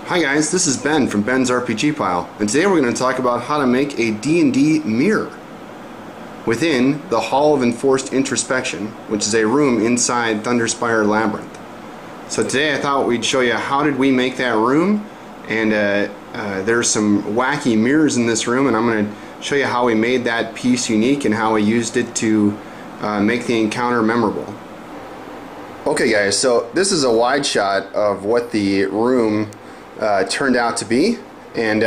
Hi guys, this is Ben from Ben's RPG Pile, and today we're going to talk about how to make a D&D mirror within the Hall of Enforced Introspection, which is a room inside Thunderspire Labyrinth. So today I thought we'd show you how did we make that room, and there's some wacky mirrors in this room, and I'm going to show you how we made that piece unique and how we used it to make the encounter memorable. Okay guys, so this is a wide shot of what the room turned out to be, and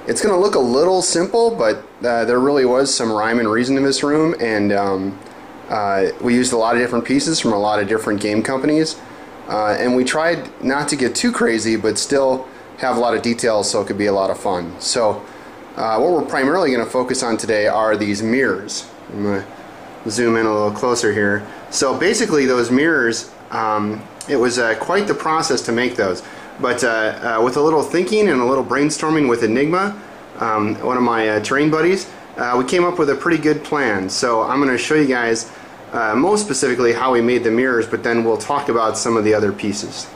it's going to look a little simple, but there really was some rhyme and reason to this room, and we used a lot of different pieces from a lot of different game companies, and we tried not to get too crazy but still have a lot of details so it could be a lot of fun. So what we're primarily going to focus on today are these mirrors. I'm going to zoom in a little closer here. So basically those mirrors, it was quite the process to make those. But with a little thinking and a little brainstorming with Enigma, one of my terrain buddies, we came up with a pretty good plan. So I'm going to show you guys most specifically how we made the mirrors, but then we'll talk about some of the other pieces.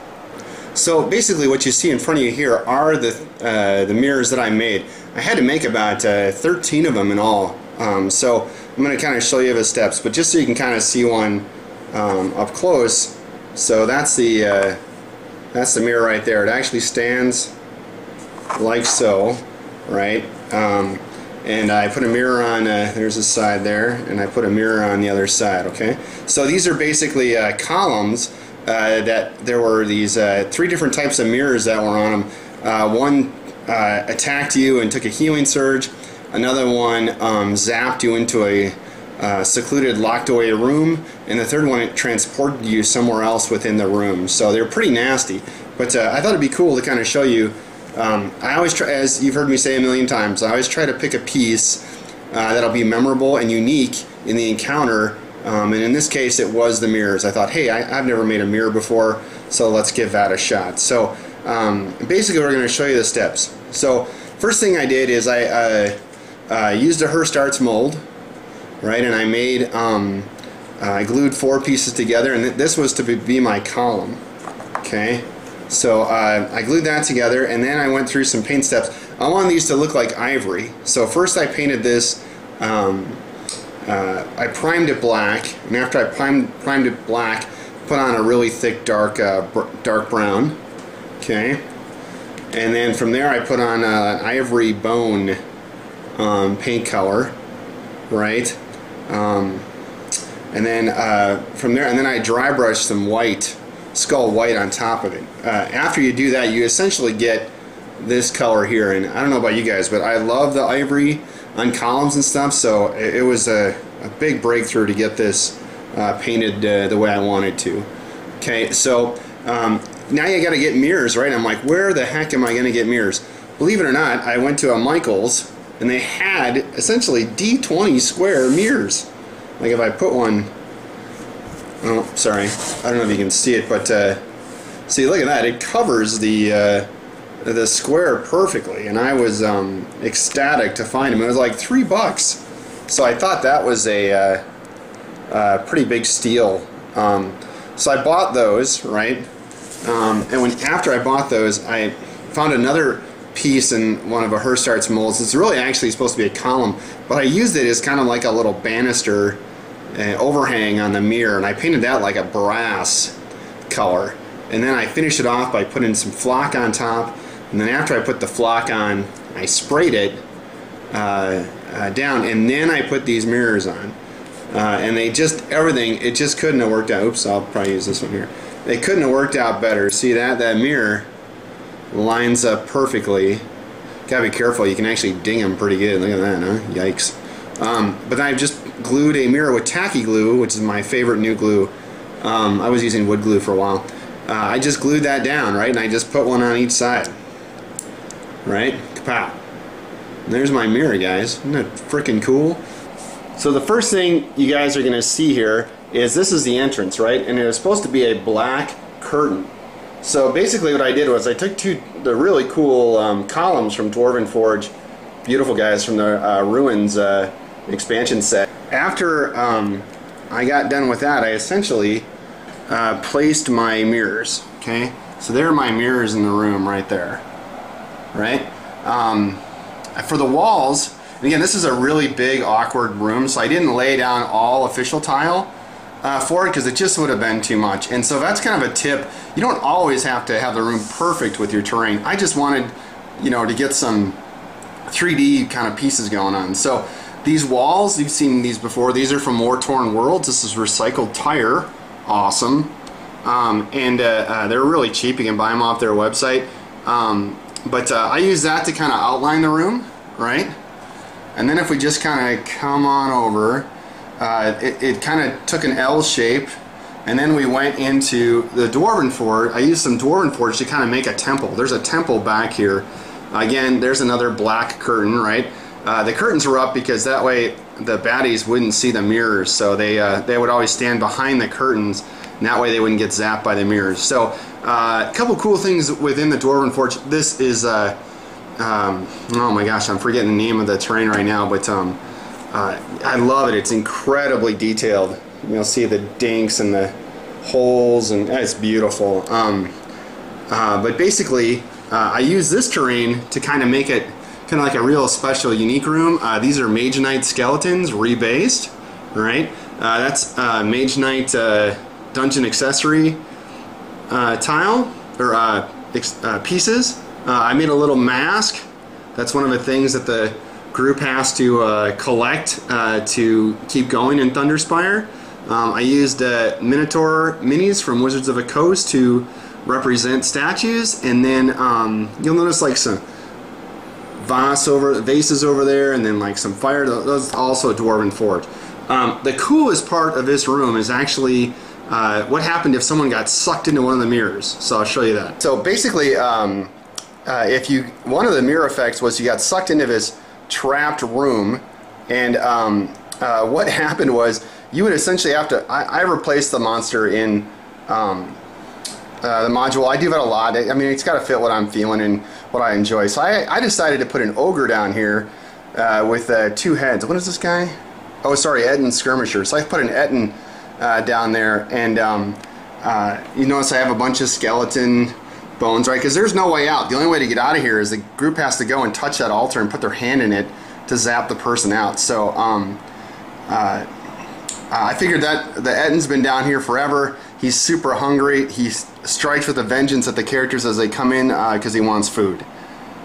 So basically what you see in front of you here are the mirrors that I made. I had to make about 13 of them in all. So I'm going to kind of show you the steps, but just so you can kind of see one up close. So that's the mirror right there. It actually stands like so, right? And I put a mirror on, there's a side there, and I put a mirror on the other side, okay? So these are basically columns that there were these 3 different types of mirrors that were on them. One attacked you and took a healing surge. Another one zapped you into a secluded, locked away room, and the third one it transported you somewhere else within the room. So they're pretty nasty, but I thought it'd be cool to kind of show you. I always try, as you've heard me say a million times, I always try to pick a piece that'll be memorable and unique in the encounter, and in this case it was the mirrors. I thought, hey, I've never made a mirror before, so let's give that a shot. So basically we're going to show you the steps. So first thing I did is I used a Hearst Arts mold, right, and I made, I glued 4 pieces together, and this was to be my column, okay? So I glued that together, and then I went through some paint steps. I wanted these to look like ivory, so first I painted this, I primed it black, and after I primed it black, put on a really thick dark brown, okay? And then from there I put on an ivory bone paint color, right? And then from there, and then I dry brushed some white, skull white on top of it. After you do that, you essentially get this color here, and I don't know about you guys, but I love the ivory on columns and stuff, so it was a big breakthrough to get this painted the way I wanted to. Okay, so now you gotta get mirrors, right? I'm like, where the heck am I gonna get mirrors? Believe it or not, I went to a Michael's, and they had essentially D20 square mirrors. Like if I put one, oh sorry, I don't know if you can see it, but see, look at that, it covers the square perfectly, and I was ecstatic to find them. It was like $3, so I thought that was a pretty big steal. So I bought those, right, and after I bought those, I found another piece in one of a Hearst Arts molds. It's really actually supposed to be a column, but I used it as kind of like a little banister overhang on the mirror, and I painted that like a brass color, and then I finished it off by putting some flock on top, and then after I put the flock on, I sprayed it down, and then I put these mirrors on, and they just, everything, it just couldn't have worked out. Oops, I'll probably use this one here. They couldn't have worked out better. See that mirror lines up perfectly. Gotta be careful, you can actually ding them pretty good. Look at that, huh? Yikes. But then I just glued a mirror with tacky glue, which is my favorite new glue. I was using wood glue for a while. I just glued that down, right, and I just put one on each side, right? Kapow. And there's my mirror, guys. Isn't that freaking cool? So the first thing you guys are gonna see here is this is the entrance, right, and it was supposed to be a black curtain. So basically what I did was I took the really cool columns from Dwarven Forge, beautiful guys from the Ruins expansion set. After I got done with that, I essentially placed my mirrors, okay? So there are my mirrors in the room right there, right? For the walls, and again, this is a really big, awkward room, so I didn't lay down all official tile for it because it just would have been too much. And so that's kind of a tip. You don't always have to have the room perfect with your terrain. I just wanted, you know, to get some 3D kind of pieces going on. So these walls, you've seen these before. These are from War Torn Worlds. This is recycled tire. Awesome. They're really cheap. You can buy them off their website. I use that to kind of outline the room, right? And then if we just kind of come on over, it kind of took an L shape, and then we went into the Dwarven Forge. I used some Dwarven Forge to kind of make a temple. There's a temple back here. Again, there's another black curtain, right? The curtains were up because that way the baddies wouldn't see the mirrors, so they would always stand behind the curtains, and that way they wouldn't get zapped by the mirrors. So a couple cool things within the Dwarven Forge. This is oh my gosh, I'm forgetting the name of the terrain right now, but I love it. It's incredibly detailed. You'll see the dinks and the holes, and it's beautiful. But basically, I use this terrain to kind of make it kind of like a real special, unique room. These are Mage Knight skeletons rebased, right? That's Mage Knight dungeon accessory tile or pieces. I made a little mask. That's one of the things that the group has to collect to keep going in Thunderspire. I used Minotaur minis from Wizards of the Coast to represent statues, and then you'll notice like some vases over there, and then like some fire. Those also Dwarven Forge. The coolest part of this room is actually what happened if someone got sucked into one of the mirrors. So I'll show you that. So basically, one of the mirror effects was you got sucked into this trapped room, and what happened was you would essentially have to. I replaced the monster in the module. I do that a lot. I mean, it's got to fit what I'm feeling and what I enjoy. So I decided to put an ogre down here with 2 heads. What is this guy? Oh, sorry, Etten Skirmisher. So I put an Etten down there, and you notice I have a bunch of skeleton bones, right? Because there's no way out. The only way to get out of here is the group has to go and touch that altar and put their hand in it to zap the person out. So I figured that the Etten's been down here forever. He's super hungry. He strikes with a vengeance at the characters as they come in because he wants food.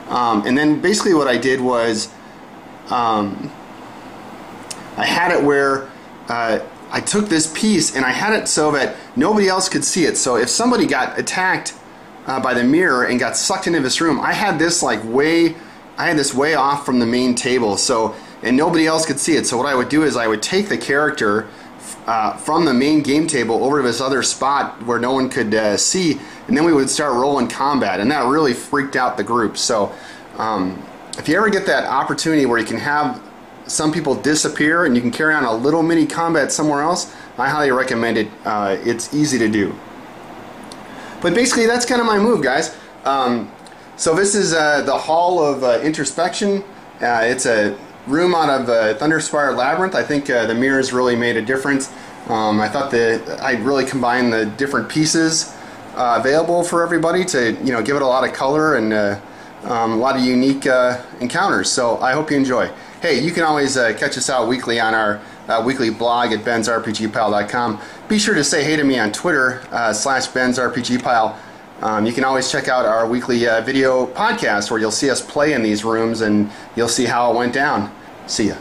And then basically what I did was I had it where I took this piece and I had it so that nobody else could see it. So if somebody got attacked by the mirror and got sucked into this room, I had this like way off from the main table, so and nobody else could see it. So what I would do is I would take the character from the main game table over to this other spot where no one could see, and then we would start rolling combat, and that really freaked out the group. So if you ever get that opportunity where you can have some people disappear and you can carry on a little mini combat somewhere else, I highly recommend it. It's easy to do. But basically that's kind of my move, guys. So this is the Hall of Introspection. It's a room out of Thunderspire Labyrinth. I think the mirrors really made a difference. I thought that I really combined the different pieces available for everybody to give it a lot of color and a lot of unique encounters. So I hope you enjoy. Hey, you can always catch us out weekly on our weekly blog at bensrpgpile.com. Be sure to say hey to me on Twitter /bensrpgpile. You can always check out our weekly video podcast where you'll see us play in these rooms and you'll see how it went down. See ya.